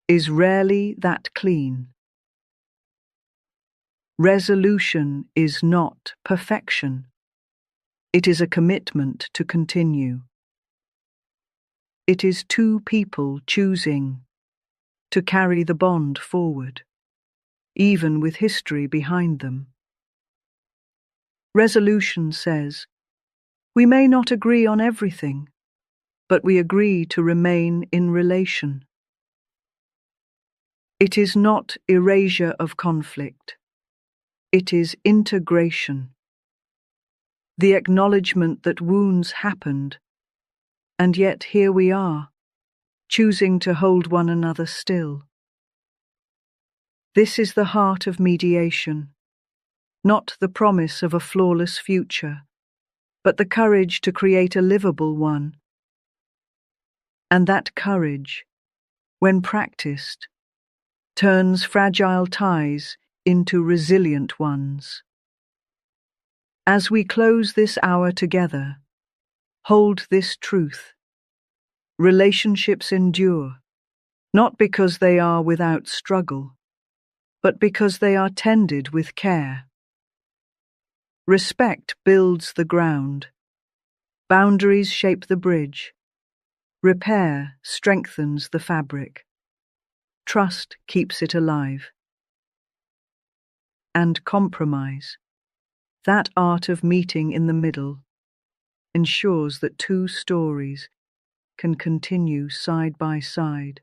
is rarely that clean. Resolution is not perfection. It is a commitment to continue. It is two people choosing to carry the bond forward, even with history behind them. Resolution says, we may not agree on everything, but we agree to remain in relation. It is not erasure of conflict. It is integration. The acknowledgement that wounds happened, and yet here we are, choosing to hold one another still. This is the heart of mediation, not the promise of a flawless future, but the courage to create a livable one. And that courage, when practiced, turns fragile ties into resilient ones. As we close this hour together, hold this truth. Relationships endure, not because they are without struggle, but because they are tended with care. Respect builds the ground. Boundaries shape the bridge. Repair strengthens the fabric. Trust keeps it alive. And compromise, that art of meeting in the middle, ensures that two stories can continue side by side.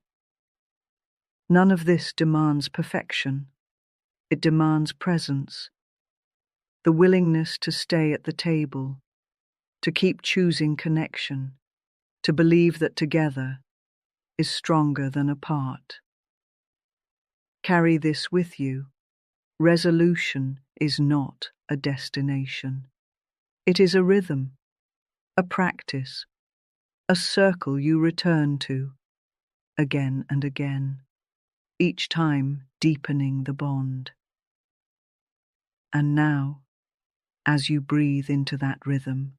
None of this demands perfection. It demands presence, the willingness to stay at the table, to keep choosing connection, to believe that together is stronger than apart. Carry this with you. Resolution is not a destination. It is a rhythm, a practice, a circle you return to, again and again, each time deepening the bond. And now, as you breathe into that rhythm,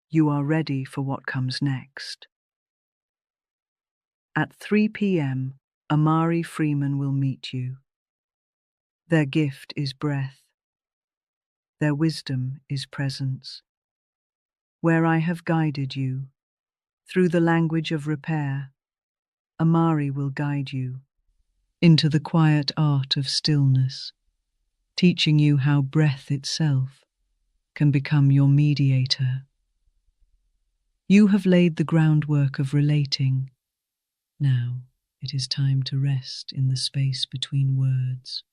you are ready for what comes next. At 3 p.m., Amari Freeman will meet you. Their gift is breath. Their wisdom is presence. Where I have guided you, through the language of repair, Amari will guide you into the quiet art of stillness, teaching you how breath itself can become your mediator. You have laid the groundwork of relating. Now it is time to rest in the space between words.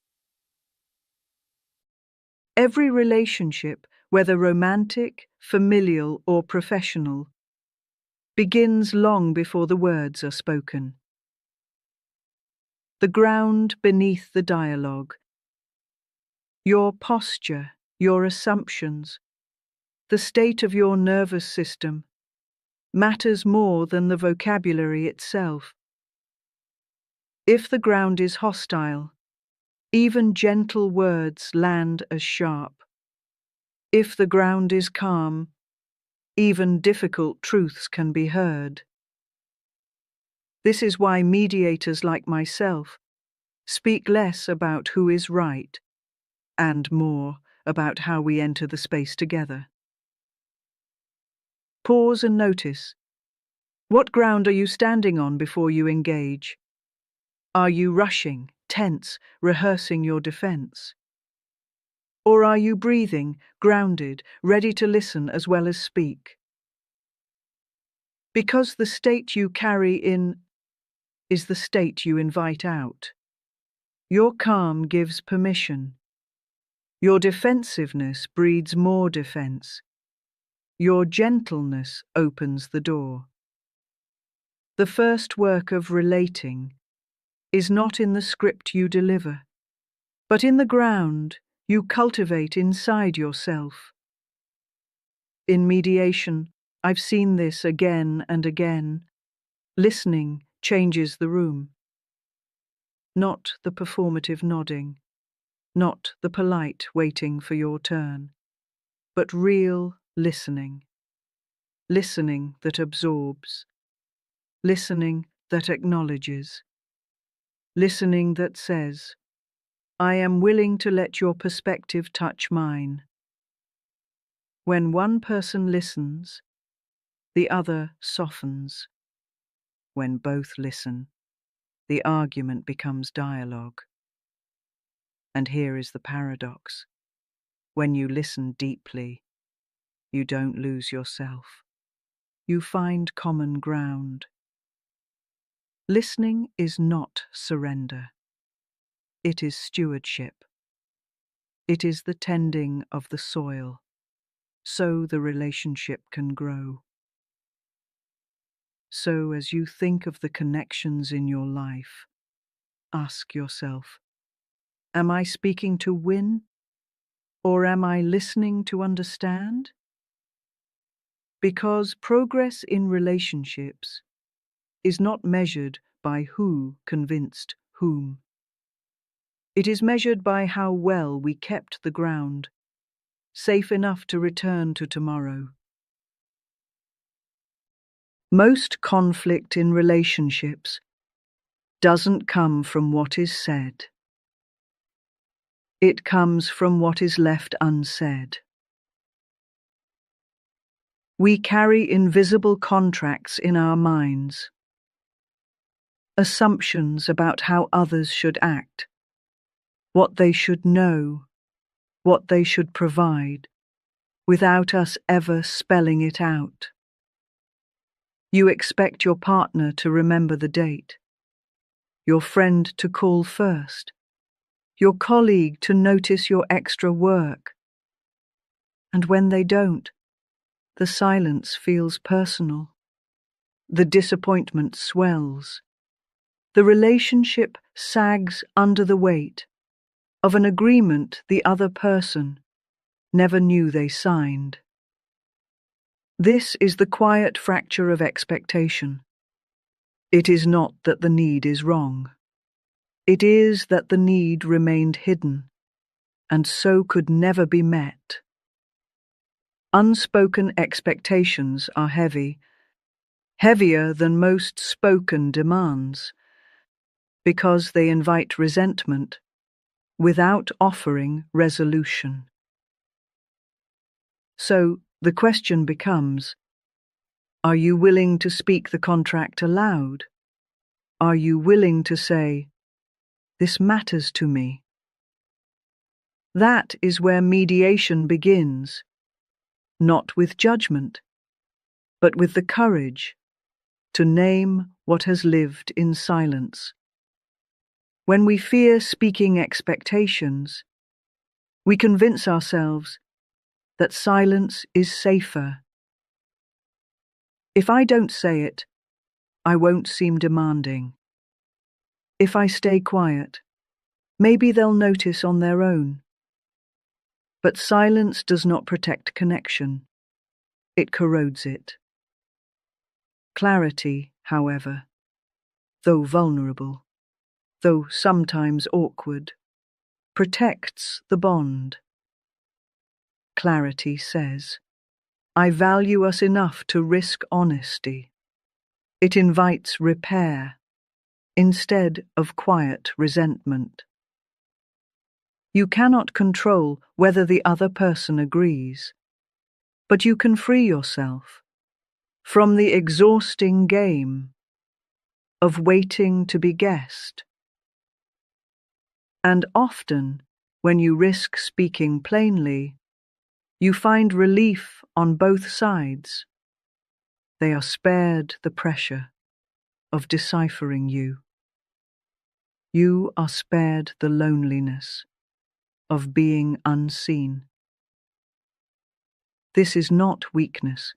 Every relationship, whether romantic, familial, or professional, begins long before the words are spoken. The ground beneath the dialogue, your posture, your assumptions, the state of your nervous system, matters more than the vocabulary itself. If the ground is hostile, even gentle words land as sharp. If the ground is calm, even difficult truths can be heard. This is why mediators like myself speak less about who is right and more about how we enter the space together. Pause and notice. What ground are you standing on before you engage? Are you rushing, tense, rehearsing your defense? Or are you breathing, grounded, ready to listen as well as speak? Because the state you carry in is the state you invite out. Your calm gives permission. Your defensiveness breeds more defense. Your gentleness opens the door. The first work of relating is not in the script you deliver, but in the ground you cultivate inside yourself. In mediation, I've seen this again and again. Listening changes the room. Not the performative nodding, not the polite waiting for your turn, but real listening. Listening that absorbs. Listening that acknowledges. Listening that says, I am willing to let your perspective touch mine. When one person listens, the other softens. When both listen, the argument becomes dialogue. And here is the paradox. When you listen deeply, you don't lose yourself. You find common ground. Listening is not surrender. It is stewardship. It is the tending of the soil, so the relationship can grow. So as you think of the connections in your life, ask yourself, am I speaking to win, or am I listening to understand? Because progress in relationships is not measured by who convinced whom. It is measured by how well we kept the ground, safe enough to return to tomorrow. Most conflict in relationships doesn't come from what is said. It comes from what is left unsaid. We carry invisible contracts in our minds, assumptions about how others should act, what they should know, what they should provide, without us ever spelling it out. You expect your partner to remember the date, your friend to call first, your colleague to notice your extra work. And when they don't, the silence feels personal. The disappointment swells. The relationship sags under the weight of an agreement the other person never knew they signed. This is the quiet fracture of expectation. It is not that the need is wrong. It is that the need remained hidden, and so could never be met. Unspoken expectations are heavy, heavier than most spoken demands, because they invite resentment without offering resolution. So the question becomes, are you willing to speak the contract aloud? Are you willing to say, this matters to me? That is where mediation begins, not with judgment, but with the courage to name what has lived in silence. When we fear speaking expectations, we convince ourselves that silence is safer. If I don't say it, I won't seem demanding. If I stay quiet, maybe they'll notice on their own. But silence does not protect connection. It corrodes it. Clarity, however, though vulnerable, though sometimes awkward, protects the bond. Clarity says, I value us enough to risk honesty. It invites repair instead of quiet resentment. You cannot control whether the other person agrees, but you can free yourself from the exhausting game of waiting to be guessed. And often, when you risk speaking plainly, you find relief on both sides. They are spared the pressure of deciphering you. You are spared the loneliness of being unseen. This is not weakness.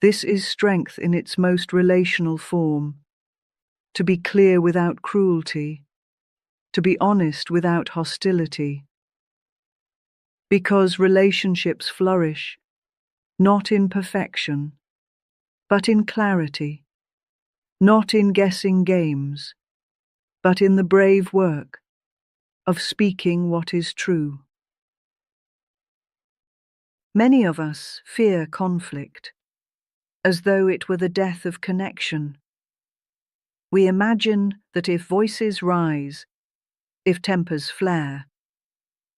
This is strength in its most relational form. To be clear without cruelty, to be honest without hostility. Because relationships flourish, not in perfection, but in clarity, not in guessing games, but in the brave work of speaking what is true. Many of us fear conflict, as though it were the death of connection. We imagine that if voices rise, if tempers flare,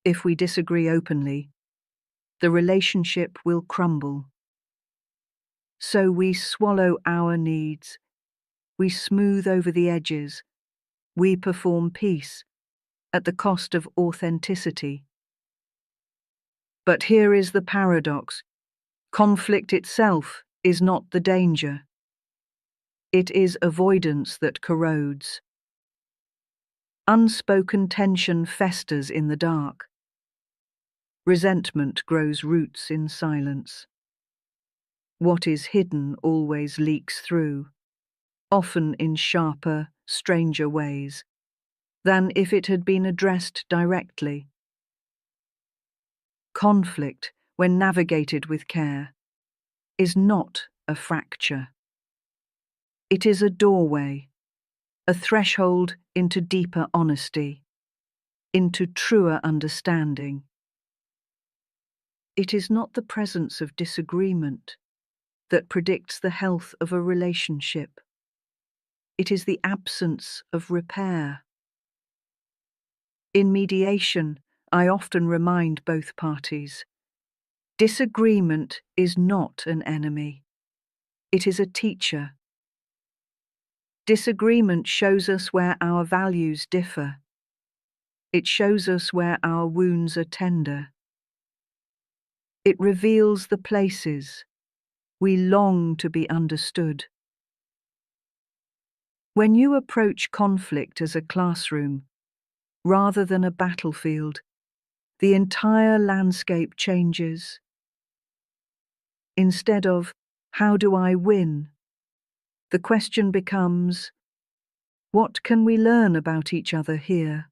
if we disagree openly, the relationship will crumble. So we swallow our needs, we smooth over the edges, we perform peace at the cost of authenticity. But here is the paradox. Conflict itself is not the danger. It is avoidance that corrodes. Unspoken tension festers in the dark. Resentment grows roots in silence. What is hidden always leaks through, often in sharper, stranger ways, than if it had been addressed directly. Conflict, when navigated with care, is not a fracture. It is a doorway, a threshold into deeper honesty, into truer understanding. It is not the presence of disagreement that predicts the health of a relationship. It is the absence of repair. In mediation, I often remind both parties, disagreement is not an enemy. It is a teacher. Disagreement shows us where our values differ. It shows us where our wounds are tender. It reveals the places we long to be understood. When you approach conflict as a classroom, rather than a battlefield, the entire landscape changes. Instead of, how do I win? The question becomes, what can we learn about each other here?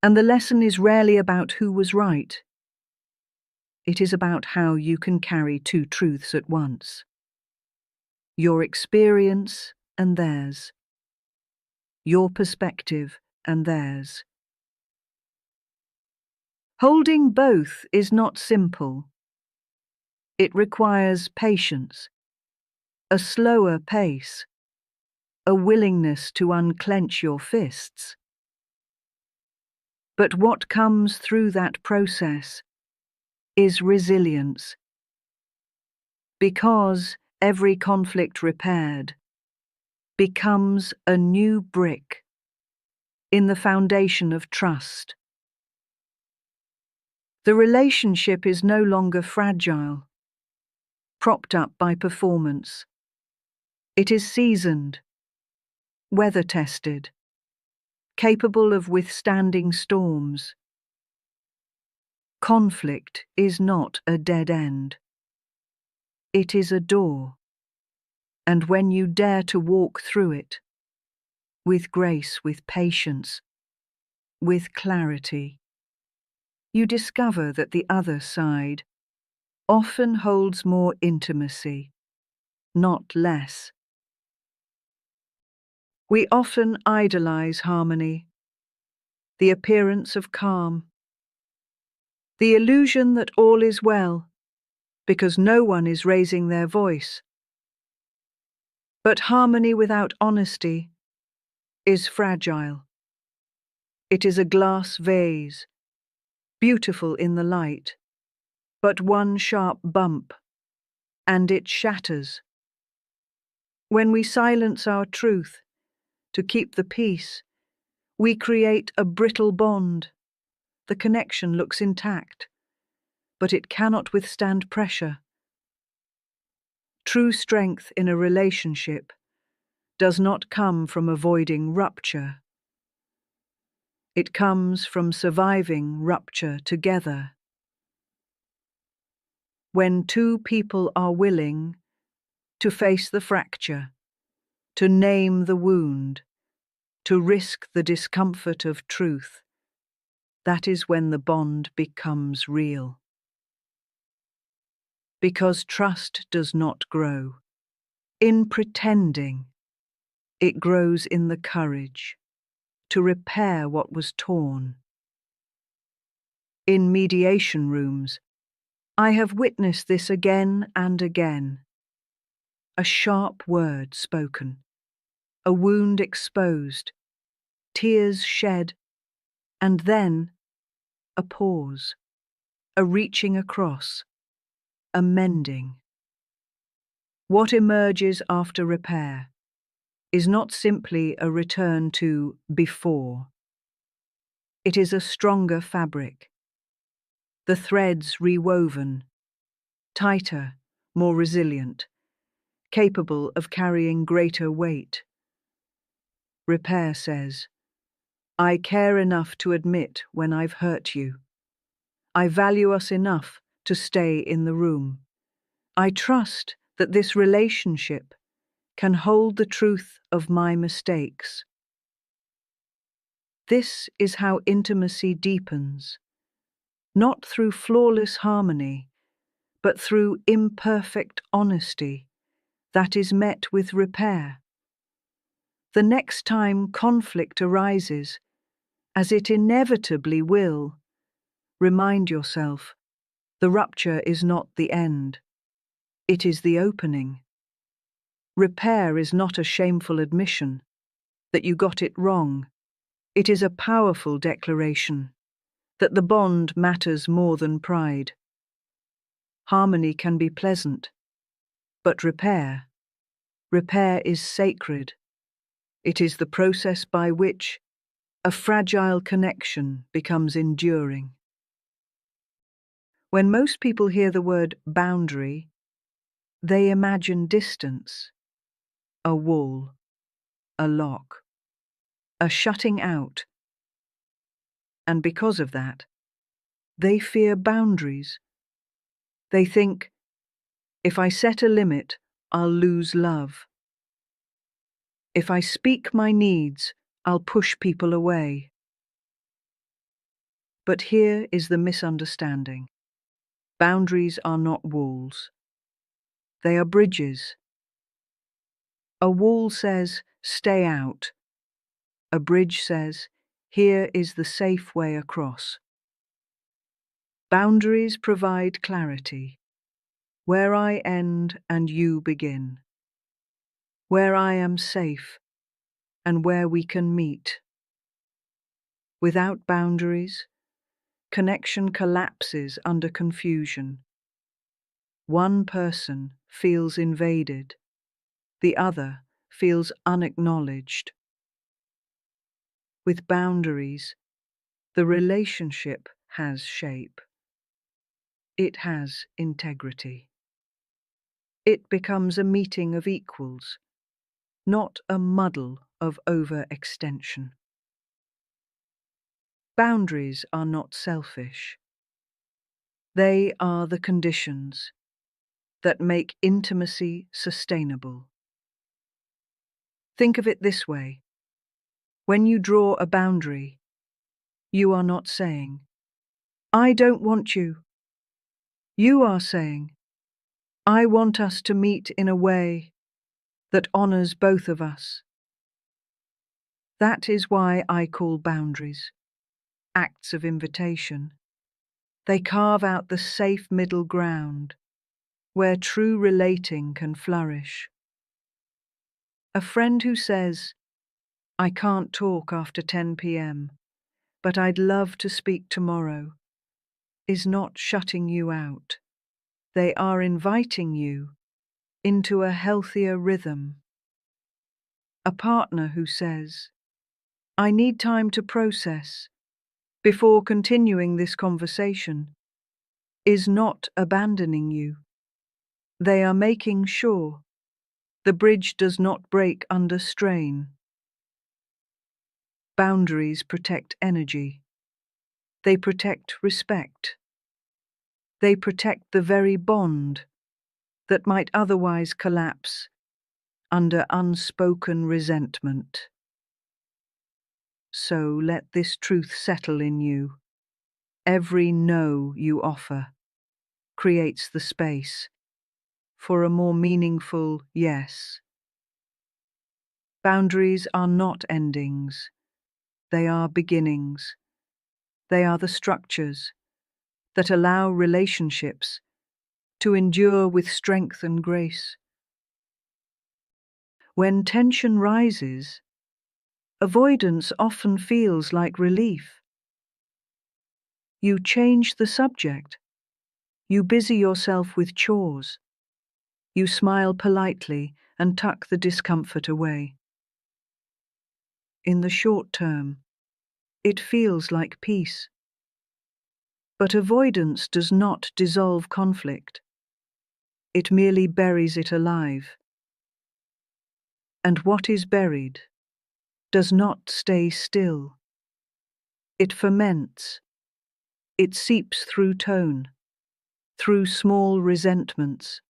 And the lesson is rarely about who was right. It is about how you can carry two truths at once. Your experience and theirs. Your perspective and theirs. Holding both is not simple. It requires patience, a slower pace, a willingness to unclench your fists. But what comes through that process is resilience. Because every conflict repaired becomes a new brick in the foundation of trust. The relationship is no longer fragile, propped up by performance. It is seasoned, weather-tested, capable of withstanding storms. Conflict is not a dead end. It is a door, and when you dare to walk through it, with grace, with patience, with clarity, you discover that the other side often holds more intimacy, not less. We often idolize harmony, the appearance of calm, the illusion that all is well, because no one is raising their voice. But harmony without honesty is fragile. It is a glass vase, beautiful in the light, but one sharp bump, and it shatters. When we silence our truth to keep the peace, we create a brittle bond. The connection looks intact, but it cannot withstand pressure. True strength in a relationship does not come from avoiding rupture. It comes from surviving rupture together. When two people are willing to face the fracture, to name the wound, to risk the discomfort of truth, that is when the bond becomes real. Because trust does not grow in pretending, it grows in the courage to repair what was torn. In mediation rooms, I have witnessed this again and again. A sharp word spoken, a wound exposed, tears shed, and then a pause, a reaching across, a mending. What emerges after repair is not simply a return to before. It is a stronger fabric, the threads rewoven, tighter, more resilient, capable of carrying greater weight. Repair says, I care enough to admit when I've hurt you. I value us enough to stay in the room. I trust that this relationship can hold the truth of my mistakes. This is how intimacy deepens, not through flawless harmony, but through imperfect honesty that is met with repair. The next time conflict arises, as it inevitably will, remind yourself, the rupture is not the end. It is the opening. Repair is not a shameful admission that you got it wrong. It is a powerful declaration that the bond matters more than pride. Harmony can be pleasant, but repair is sacred. It is the process by which a fragile connection becomes enduring. When most people hear the word boundary, they imagine distance, a wall, a lock, a shutting out. And because of that, they fear boundaries. They think, if I set a limit, I'll lose love. If I speak my needs, I'll push people away. But here is the misunderstanding. Boundaries are not walls. They are bridges. A wall says, stay out. A bridge says, here is the safe way across. Boundaries provide clarity. Where I end and you begin. Where I am safe and where we can meet. Without boundaries, connection collapses under confusion. One person feels invaded, the other feels unacknowledged. With boundaries, the relationship has shape. It has integrity. It becomes a meeting of equals, not a muddle of overextension. Boundaries are not selfish. They are the conditions that make intimacy sustainable. Think of it this way. When you draw a boundary, you are not saying, I don't want you. You are saying, I want us to meet in a way that honors both of us. That is why I call boundaries acts of invitation. They carve out the safe middle ground where true relating can flourish. A friend who says, I can't talk after 10 p.m., but I'd love to speak tomorrow, is not shutting you out. They are inviting you into a healthier rhythm. A partner who says, I need time to process before continuing this conversation, is not abandoning you. They are making sure the bridge does not break under strain. Boundaries protect energy. They protect respect. They protect the very bond that might otherwise collapse under unspoken resentment. So let this truth settle in you. Every no you offer creates the space for a more meaningful yes. Boundaries are not endings. They are beginnings. They are the structures that allow relationships to endure with strength and grace. When tension rises, avoidance often feels like relief. You change the subject. You busy yourself with chores. You smile politely and tuck the discomfort away. In the short term, it feels like peace. But avoidance does not dissolve conflict. It merely buries it alive. And what is buried does not stay still. It ferments. It seeps through tone, through small resentments,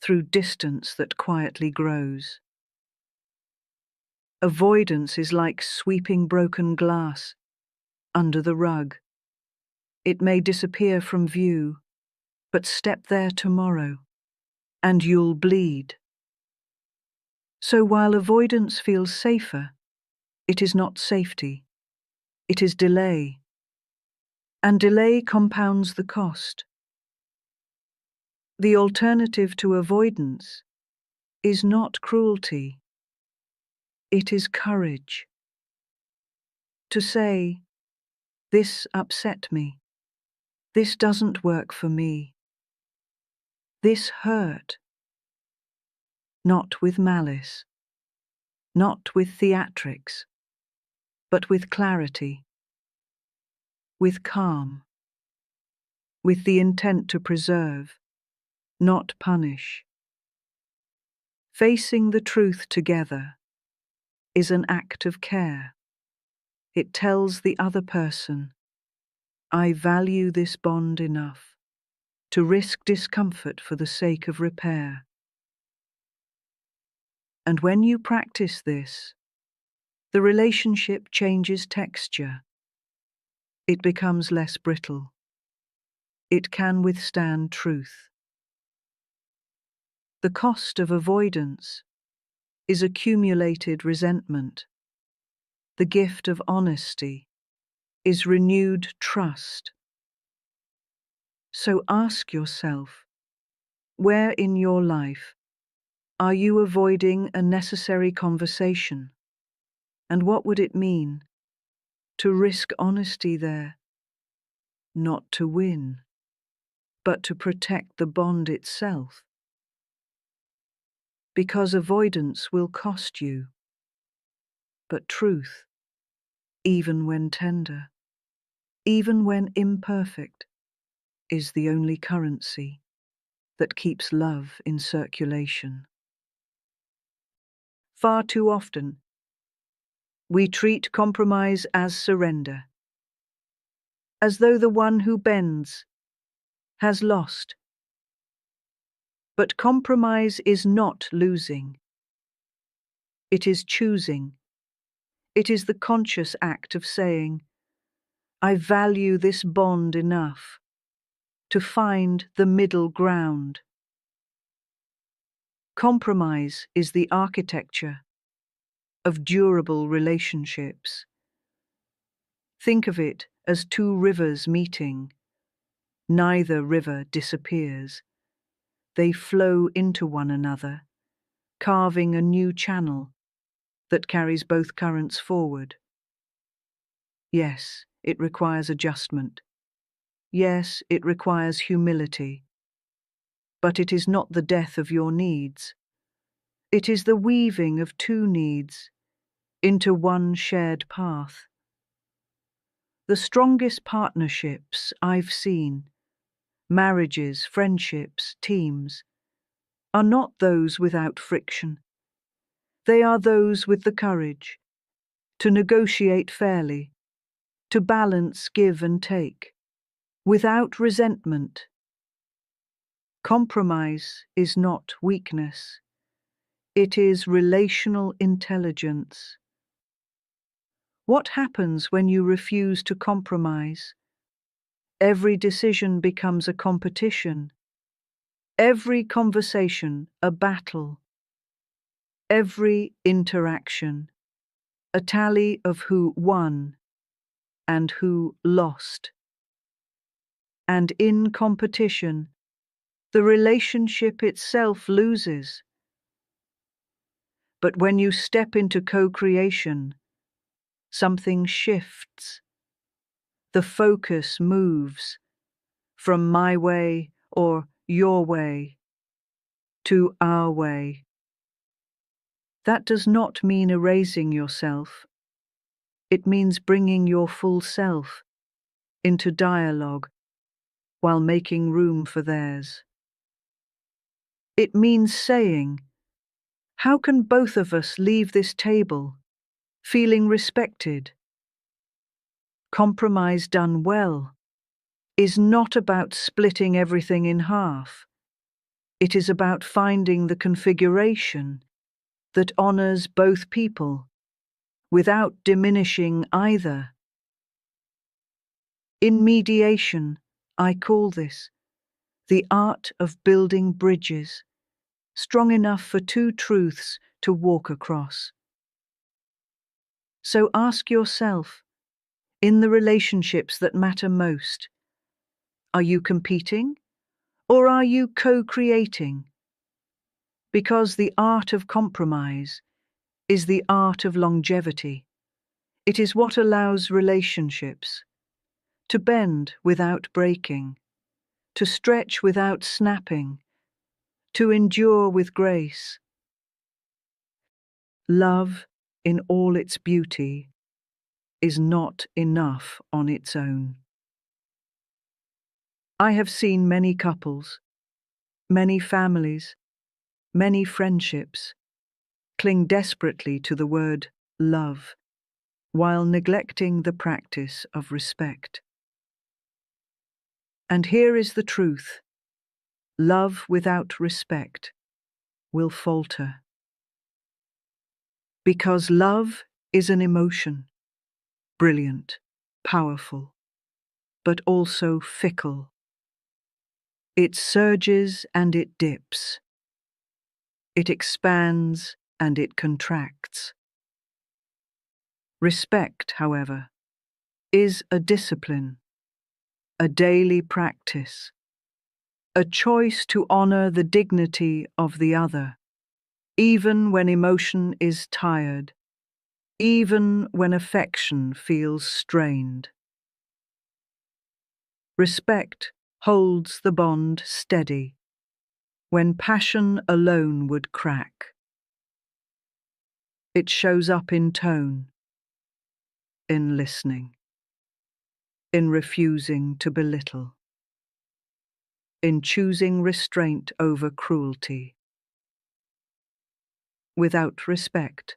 through distance that quietly grows. Avoidance is like sweeping broken glass under the rug. It may disappear from view, but step there tomorrow, and you'll bleed. So while avoidance feels safer, it is not safety. It is delay. And delay compounds the cost. The alternative to avoidance is not cruelty. It is courage. To say, this upset me. This doesn't work for me. This hurt. Not with malice. Not with theatrics. But with clarity. With calm. With the intent to preserve, not punish. Facing the truth together is an act of care. It tells the other person, I value this bond enough to risk discomfort for the sake of repair. And when you practice this, the relationship changes texture. It becomes less brittle. It can withstand truth. The cost of avoidance is accumulated resentment. The gift of honesty is renewed trust. So ask yourself, where in your life are you avoiding a necessary conversation? And what would it mean to risk honesty there? Not to win, but to protect the bond itself. Because avoidance will cost you, but truth, even when tender, even when imperfect, is the only currency that keeps love in circulation. Far too often, we treat compromise as surrender, as though the one who bends has lost. But compromise is not losing. It is choosing. It is the conscious act of saying, I value this bond enough to find the middle ground. Compromise is the architecture of durable relationships. Think of it as two rivers meeting. Neither river disappears. They flow into one another, carving a new channel that carries both currents forward. Yes, it requires adjustment. Yes, it requires humility. But it is not the death of your needs. It is the weaving of two needs into one shared path. The strongest partnerships I've seen, marriages, friendships, teams, are not those without friction. They are those with the courage to negotiate fairly, to balance give and take, without resentment. Compromise is not weakness. It is relational intelligence. What happens when you refuse to compromise? Every decision becomes a competition. Every conversation a battle. Every interaction a tally of who won and who lost. And in competition, the relationship itself loses. But when you step into co-creation, something shifts. The focus moves from my way or your way to our way. That does not mean erasing yourself. It means bringing your full self into dialogue while making room for theirs. It means saying, how can both of us leave this table feeling respected? Compromise done well is not about splitting everything in half. It is about finding the configuration that honors both people without diminishing either. In mediation, I call this the art of building bridges strong enough for two truths to walk across. So ask yourself, in the relationships that matter most, are you competing or are you co-creating? Because the art of compromise is the art of longevity. It is what allows relationships to bend without breaking, to stretch without snapping, to endure with grace. Love, in all its beauty, is not enough on its own. I have seen many couples, many families, many friendships cling desperately to the word love while neglecting the practice of respect. And here is the truth: love without respect will falter. Because love is an emotion, brilliant, powerful, but also fickle. It surges and it dips. It expands and it contracts. Respect, however, is a discipline, a daily practice, a choice to honor the dignity of the other, even when emotion is tired, even when affection feels strained. Respect holds the bond steady when passion alone would crack. It shows up in tone, in listening, in refusing to belittle, in choosing restraint over cruelty. Without respect,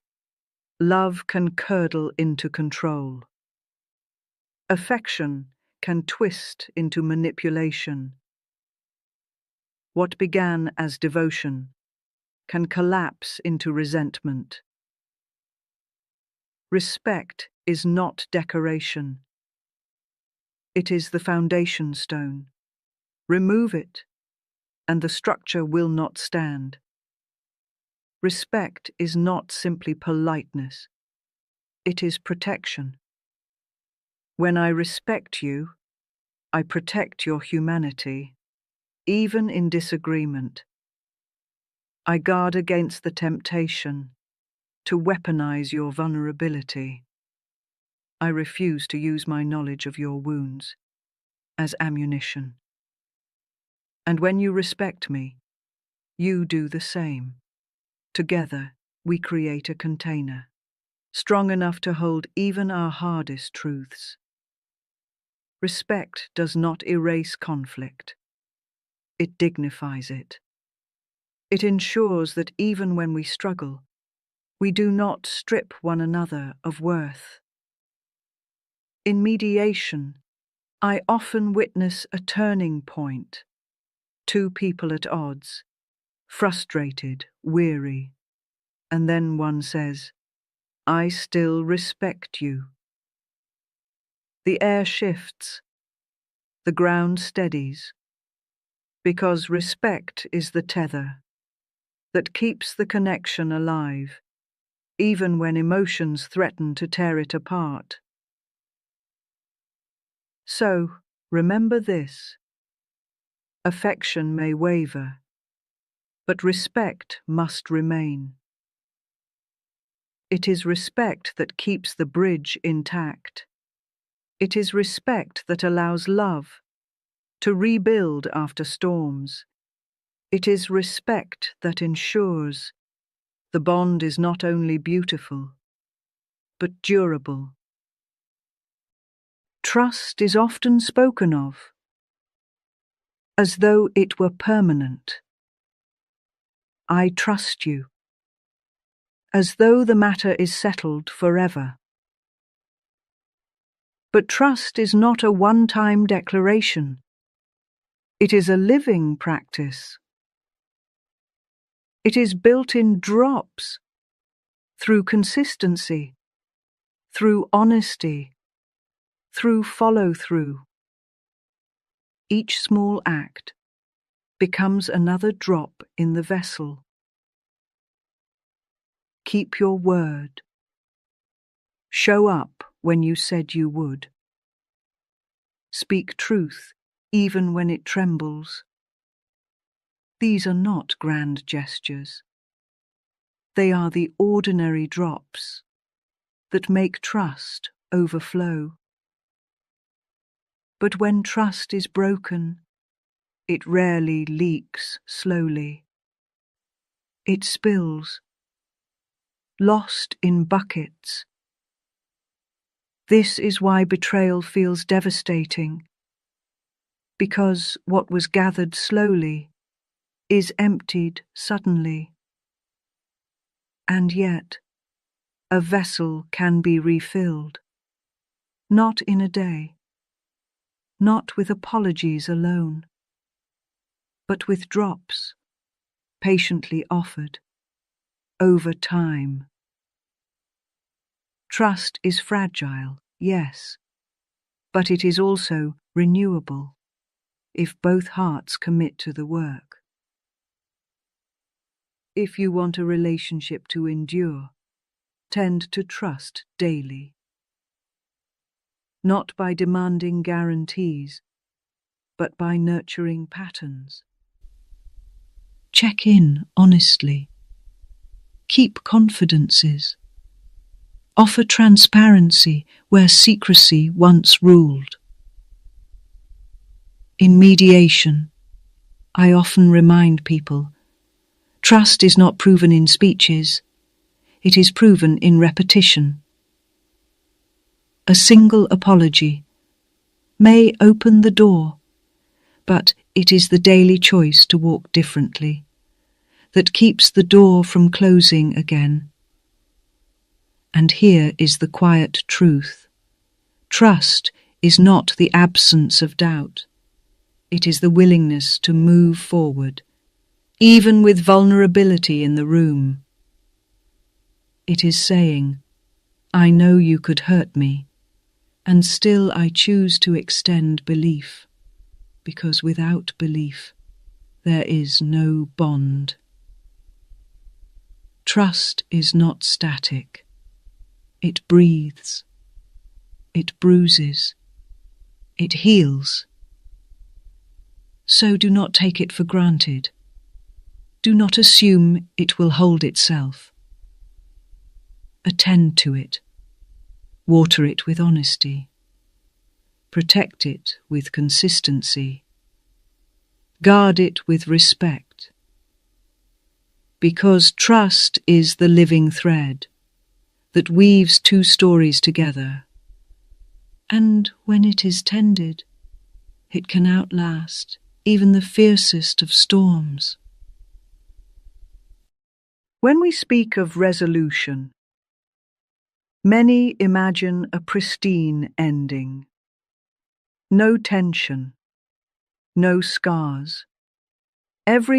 love can curdle into control. Affection can twist into manipulation. What began as devotion can collapse into resentment. Respect is not decoration. It is the foundation stone. Remove it, and the structure will not stand. Respect is not simply politeness. It is protection. When I respect you, I protect your humanity, even in disagreement. I guard against the temptation to weaponize your vulnerability. I refuse to use my knowledge of your wounds as ammunition. And when you respect me, you do the same. Together, we create a container, strong enough to hold even our hardest truths. Respect does not erase conflict. It dignifies it. It ensures that even when we struggle, we do not strip one another of worth. In mediation, I often witness a turning point. Two people at odds, frustrated, weary, and then one says, "I still respect you." The air shifts, the ground steadies, because respect is the tether that keeps the connection alive, even when emotions threaten to tear it apart. So, remember this: affection may waver, but respect must remain. It is respect that keeps the bridge intact. It is respect that allows love to rebuild after storms. It is respect that ensures the bond is not only beautiful, but durable. Trust is often spoken of as though it were permanent. I trust you, as though the matter is settled forever. But trust is not a one-time declaration. It is a living practice. It is built in drops, through consistency, through honesty, through follow-through. Each small act becomes another drop in the vessel. Keep your word. Show up when you said you would. Speak truth even when it trembles. These are not grand gestures. They are the ordinary drops that make trust overflow. But when trust is broken, it rarely leaks slowly. It spills, lost in buckets. This is why betrayal feels devastating, because what was gathered slowly is emptied suddenly. And yet, a vessel can be refilled, not in a day, not with apologies alone, but with drops, patiently offered, over time. Trust is fragile, yes, but it is also renewable if both hearts commit to the work. If you want a relationship to endure, tend to trust daily. Not by demanding guarantees, but by nurturing patterns. Check in honestly. Keep confidences. Offer transparency where secrecy once ruled. In mediation, I often remind people, trust is not proven in speeches, it is proven in repetition. A single apology may open the door, but it is the daily choice to walk differently that keeps the door from closing again. And here is the quiet truth. Trust is not the absence of doubt. It is the willingness to move forward, even with vulnerability in the room. It is saying, I know you could hurt me, and still I choose to extend belief, because without belief, there is no bond. Trust is not static. It breathes. It bruises. It heals. So do not take it for granted. Do not assume it will hold itself. Attend to it. Water it with honesty. Protect it with consistency. Guard it with respect. Because trust is the living thread that weaves two stories together. And when it is tended, it can outlast even the fiercest of storms. When we speak of resolution, many imagine a pristine ending. No tension, no scars. Every